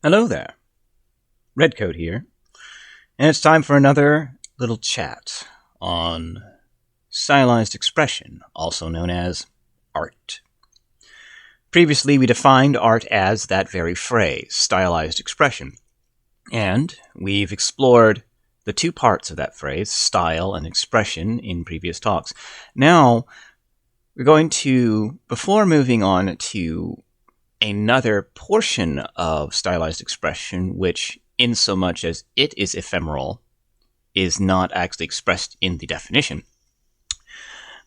Hello there, Redcoat here, and it's time for another little chat on stylized expression, also known as art. Previously, we defined art as that very phrase, stylized expression, and we've explored the two parts of that phrase, style and expression, in previous talks. Now, we're going to, before moving on to another portion of stylized expression, which, in so much as it is ephemeral, is not actually expressed in the definition.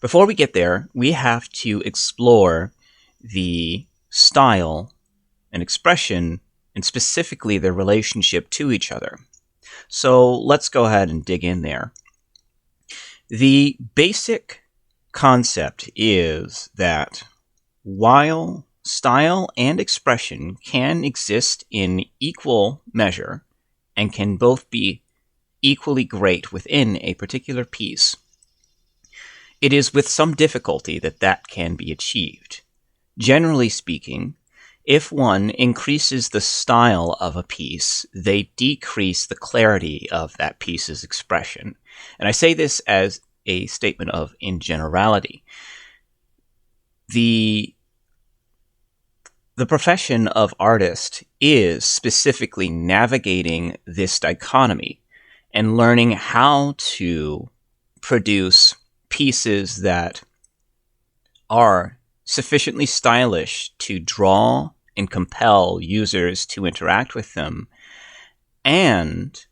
Before we get there, we have to explore the style and expression, and specifically their relationship to each other. So let's go ahead and dig in there. The basic concept is that while style and expression can exist in equal measure and can both be equally great within a particular piece, it is with some difficulty that that can be achieved. Generally speaking, if one increases the style of a piece, they decrease the clarity of that piece's expression. And I say this as a statement of in generality. The profession of artist is specifically navigating this dichotomy and learning how to produce pieces that are sufficiently stylish to draw and compel users to interact with them and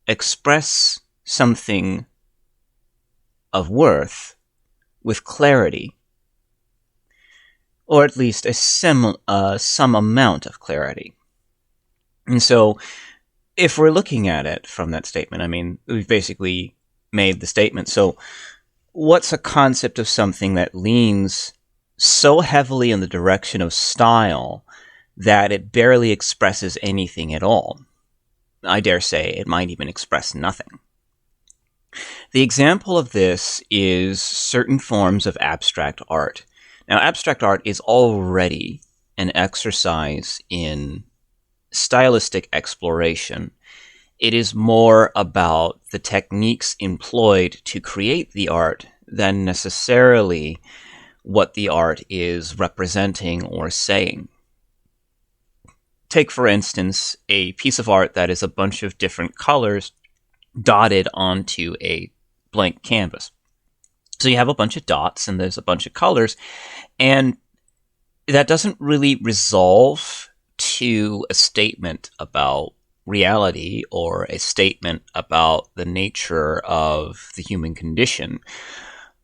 express something of worth with clarity, or at least some amount of clarity. And so, if we're looking at it from that statement, I mean, we've basically made the statement. So, what's a concept of something that leans so heavily in the direction of style that it barely expresses anything at all? I dare say it might even express nothing. The example of this is certain forms of abstract art. Now, abstract art is already an exercise in stylistic exploration. It is more about the techniques employed to create the art than necessarily what the art is representing or saying. Take, for instance, a piece of art that is a bunch of different colors dotted onto a blank canvas. So you have a bunch of dots and there's a bunch of colors, and that doesn't really resolve to a statement about reality or a statement about the nature of the human condition.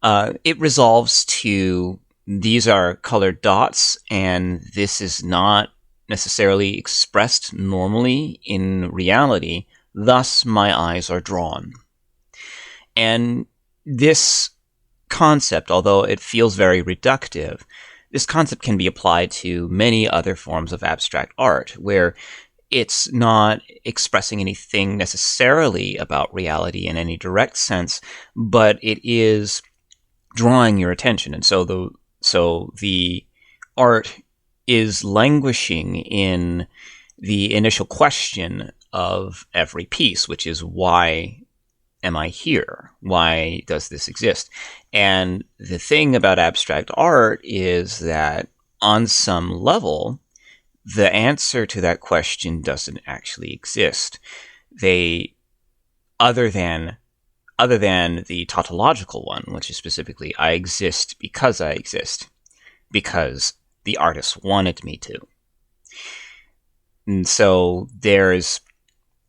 It resolves to these are colored dots and this is not necessarily expressed normally in reality, thus my eyes are drawn. And this concept, although it feels very reductive, this concept can be applied to many other forms of abstract art, where it's not expressing anything necessarily about reality in any direct sense, but it is drawing your attention. And so the art is languishing in the initial question of every piece, which is, why am I here? Why does this exist? And the thing about abstract art is that on some level, the answer to that question doesn't actually exist. Other than the tautological one, which is specifically, I exist because I exist, because the artist wanted me to. And so there's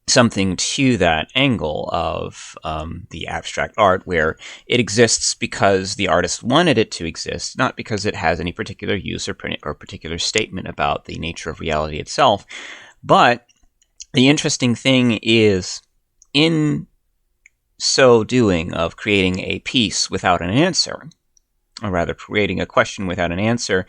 something to that angle of the abstract art where it exists because the artist wanted it to exist, not because it has any particular use or particular statement about the nature of reality itself. But the interesting thing is, in so doing of creating a piece without an answer, or rather creating a question without an answer,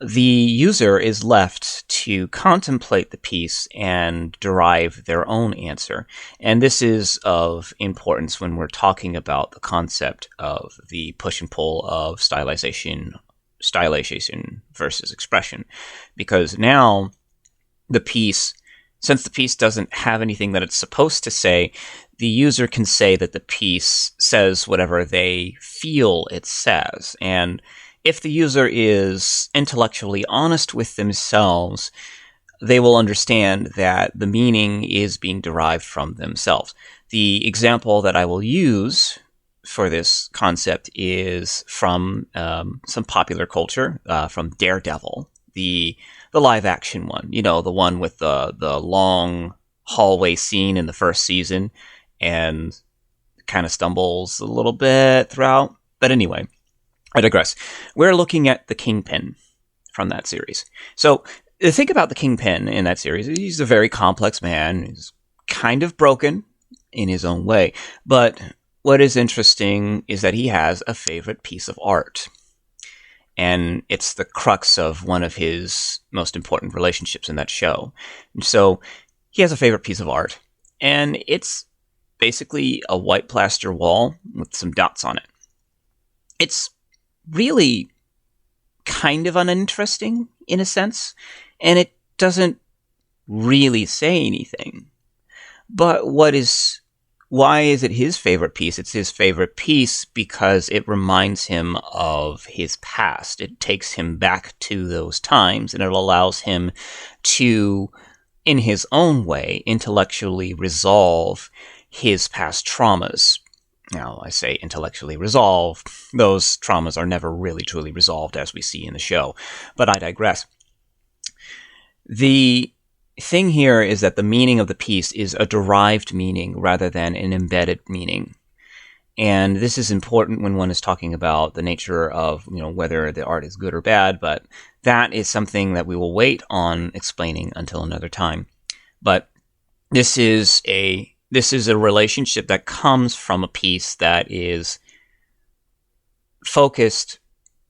the user is left to contemplate the piece and derive their own answer. And this is of importance when we're talking about the concept of the push and pull of stylization versus expression. Because now the piece since the piece doesn't have anything that it's supposed to say, the user can say that the piece says whatever they feel it says. And if the user is intellectually honest with themselves, they will understand that the meaning is being derived from themselves. The example that I will use for this concept is from some popular culture, from Daredevil, the live action one. You know, the one with the long hallway scene in the first season, and kind of stumbles a little bit throughout. But anyway, I digress. We're looking at the Kingpin from that series. So think about the Kingpin in that series. He's a very complex man. He's kind of broken in his own way. But what is interesting is that he has a favorite piece of art. And it's the crux of one of his most important relationships in that show. And so he has a favorite piece of art. And it's basically a white plaster wall with some dots on it. It's really kind of uninteresting in a sense, and it doesn't really say anything. But why is it his favorite piece? It's his favorite piece because it reminds him of his past. It takes him back to those times, and it allows him to, in his own way, intellectually resolve his past traumas. Now, I say intellectually resolve. Those traumas are never really truly resolved, as we see in the show. But I digress. The thing here is that the meaning of the piece is a derived meaning rather than an embedded meaning. And this is important when one is talking about the nature of, whether the art is good or bad, but that is something that we will wait on explaining until another time. But this is a relationship that comes from a piece that is focused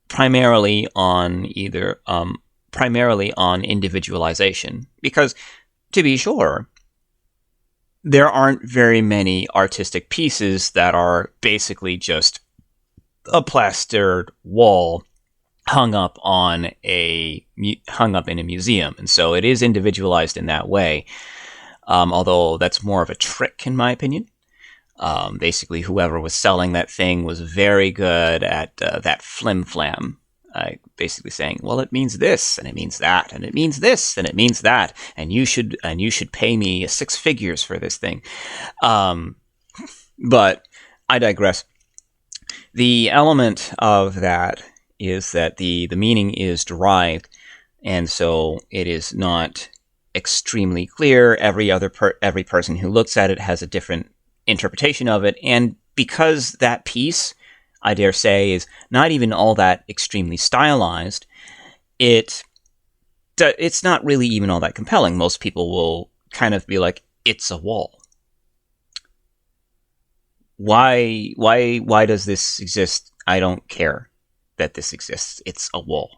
primarily on individualization. Because, to be sure, there aren't very many artistic pieces that are basically just a plastered wall hung up in a museum. And so it is individualized in that way. Although that's more of a trick, in my opinion. Basically, whoever was selling that thing was very good at that flim-flam. Basically saying, well, it means this, and it means that, and it means this, and it means that, and you should pay me 6 figures for this thing. But I digress. The element of that is that the meaning is derived, and so it is not extremely clear. Every person who looks at it has a different interpretation of it, and because that piece, I dare say, is not even all that extremely stylized, it's not really even all that compelling. Most people will kind of be like, it's a wall. Why does this exist? I don't care that this exists. It's a wall.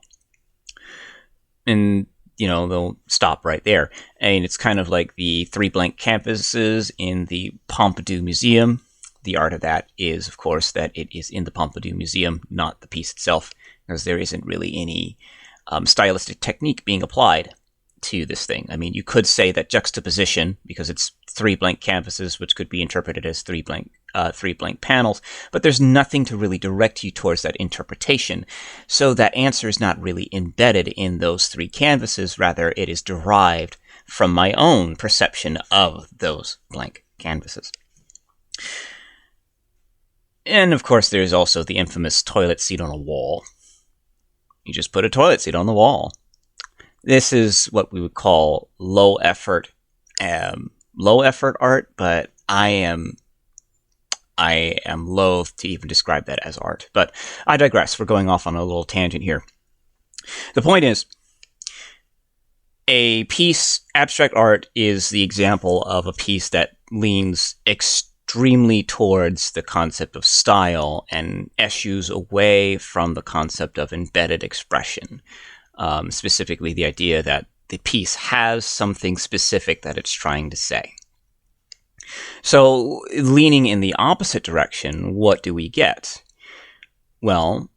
And they'll stop right there. And it's kind of like the 3 blank canvases in the Pompidou Museum. The art of that is, of course, that it is in the Pompidou Museum, not the piece itself, because there isn't really any stylistic technique being applied to this thing. I mean, you could say that juxtaposition, because it's 3 blank canvases, which could be interpreted as 3 blank panels, but there's nothing to really direct you towards that interpretation. So that answer is not really embedded in those 3 canvases. Rather, it is derived from my own perception of those blank canvases. And of course, there's also the infamous toilet seat on a wall. You just put a toilet seat on the wall. This is what we would call low effort art, but I am loath to even describe that as art. But I digress. We're going off on a little tangent here. The point is, abstract art is the example of a piece that leans extremely towards the concept of style and eschews away from the concept of embedded expression. Specifically, the idea that the piece has something specific that it's trying to say. So, leaning in the opposite direction, what do we get? Well,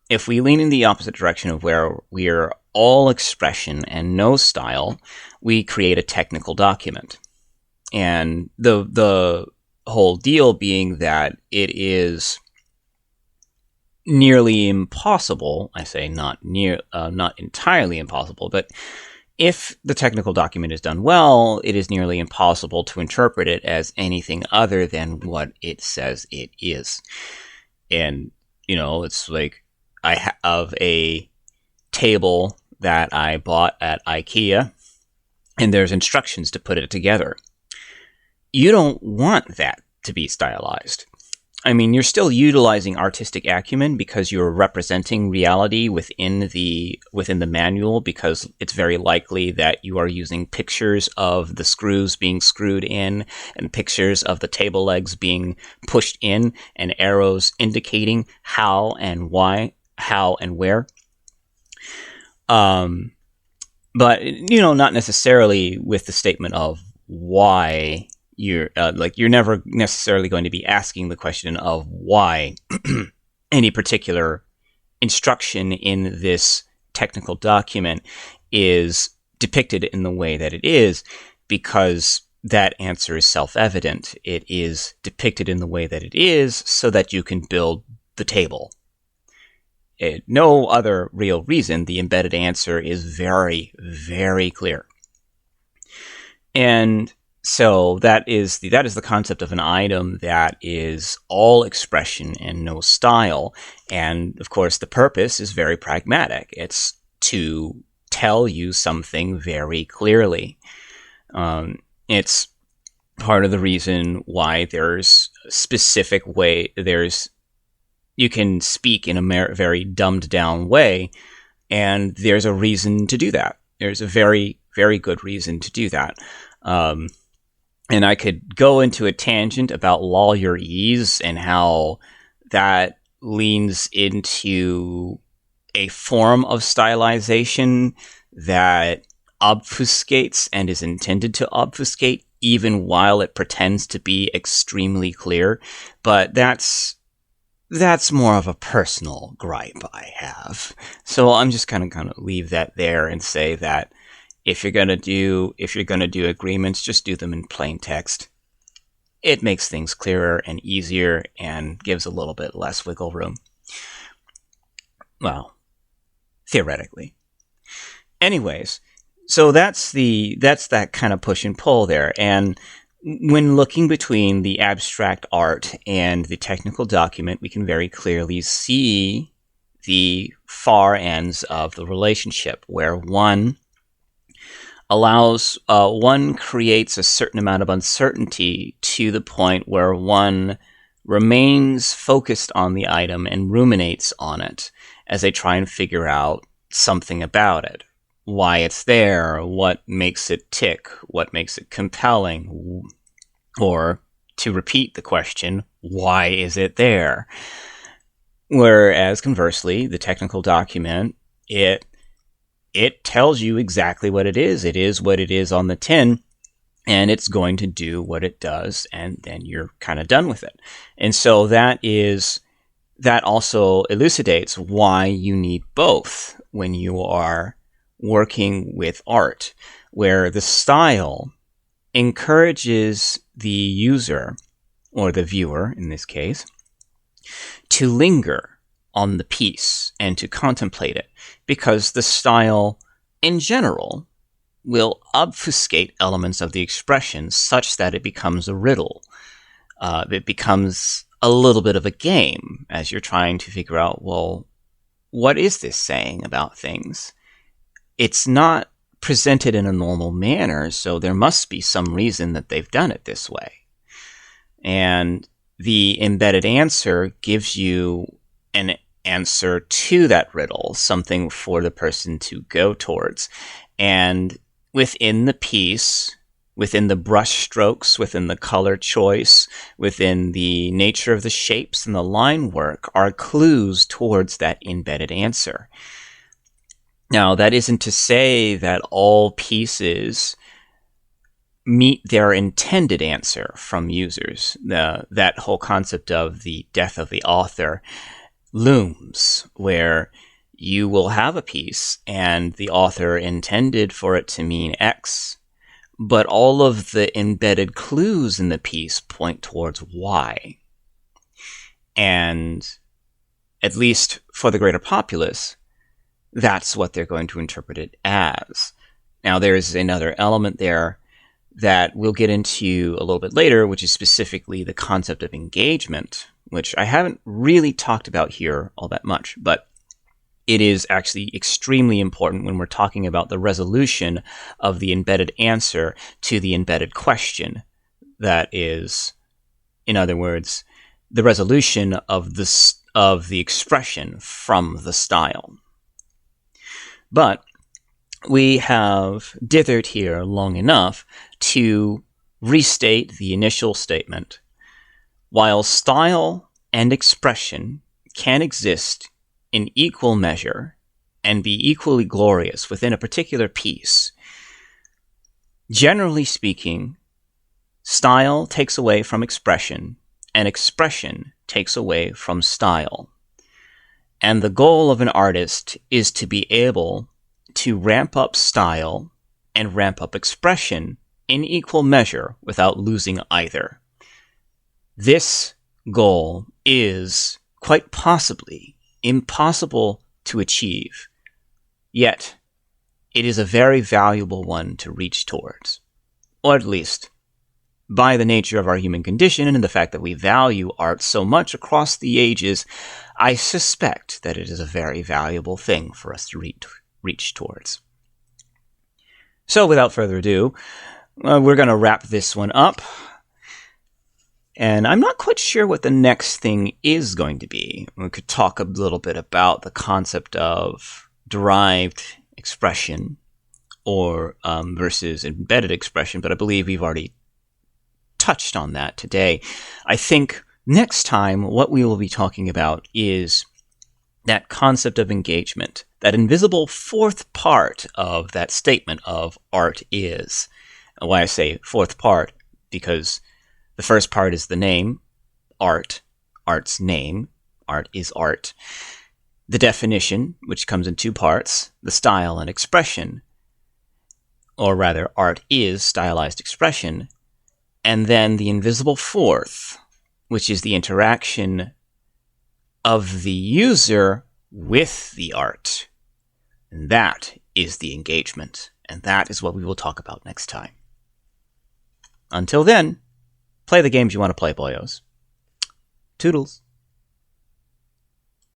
if we lean in the opposite direction of where we're all expression and no style, we create a technical document. And the whole deal being that it is nearly impossible, I say not entirely impossible, but if the technical document is done well, it is nearly impossible to interpret it as anything other than what it says it is. And, it's like I have a table that I bought at IKEA, and there's instructions to put it together. You don't want that to be stylized. I mean, you're still utilizing artistic acumen because you're representing reality within the manual, because it's very likely that you are using pictures of the screws being screwed in and pictures of the table legs being pushed in and arrows indicating how and why, how and where. But, not necessarily with the statement of why. You're never necessarily going to be asking the question of why any particular instruction in this technical document is depicted in the way that it is, because that answer is self-evident. It is depicted in the way that it is so that you can build the table. No other real reason. The embedded answer is very, very clear. And so that is the concept of an item that is all expression and no style. And of course, the purpose is very pragmatic. It's to tell you something very clearly. It's part of the reason why there's a specific way. You can speak in a very dumbed down way, and there's a reason to do that. There's a very, very good reason to do that. And I could go into a tangent about lawyerese and how that leans into a form of stylization that obfuscates and is intended to obfuscate, even while it pretends to be extremely clear. But that's more of a personal gripe I have. So I'm just kind of leave that there and say that if you're gonna do agreements, just do them in plain text. It makes things clearer and easier and gives a little bit less wiggle room. Well, theoretically. Anyways, so that's that kind of push and pull there. And when looking between the abstract art and the technical document, we can very clearly see the far ends of the relationship, where one creates a certain amount of uncertainty to the point where one remains focused on the item and ruminates on it as they try and figure out something about it. Why it's there, what makes it tick, what makes it compelling, or, to repeat the question, why is it there? Whereas, conversely, the technical document, it tells you exactly what it is. It is what it is on the tin, and it's going to do what it does, and then you're kind of done with it. And so that also elucidates why you need both when you are working with art, where the style encourages the user, or the viewer in this case, to linger on the piece and to contemplate it, because the style in general will obfuscate elements of the expression such that it becomes a riddle. It becomes a little bit of a game as you're trying to figure out, well, what is this saying about things? It's not presented in a normal manner, so there must be some reason that they've done it this way. And the embedded answer gives you an answer to that riddle, something for the person to go towards. And within the piece, within the brush strokes, within the color choice, within the nature of the shapes and the line work, are clues towards that embedded answer. Now, that isn't to say that all pieces meet their intended answer from users. That whole concept of the death of the author looms, where you will have a piece and the author intended for it to mean X, but all of the embedded clues in the piece point towards Y. And at least for the greater populace, that's what they're going to interpret it as. Now, there's another element there that we'll get into a little bit later, which is specifically the concept of engagement, which I haven't really talked about here all that much, but it is actually extremely important when we're talking about the resolution of the embedded answer to the embedded question. That is, in other words, the resolution of the expression from the style. But we have dithered here long enough to restate the initial statement. While style and expression can exist in equal measure and be equally glorious within a particular piece, generally speaking, style takes away from expression and expression takes away from style. And the goal of an artist is to be able to ramp up style and ramp up expression in equal measure without losing either. This goal is quite possibly impossible to achieve, yet it is a very valuable one to reach towards. Or at least, by the nature of our human condition and the fact that we value art so much across the ages, I suspect that it is a very valuable thing for us to reach towards. So without further ado, we're going to wrap this one up. And I'm not quite sure what the next thing is going to be. We could talk a little bit about the concept of derived expression or versus embedded expression, but I believe we've already touched on that today. I think next time what we will be talking about is that concept of engagement, that invisible fourth part of that statement of art is. And why I say fourth part, because the first part is the name, art, art's name, art is art. The definition, which comes in two parts, the style and expression, or rather, art is stylized expression, and then the invisible fourth, which is the interaction of the user with the art. And that is the engagement, and that is what we will talk about next time. Until then, play the games you want to play, boyos. Toodles.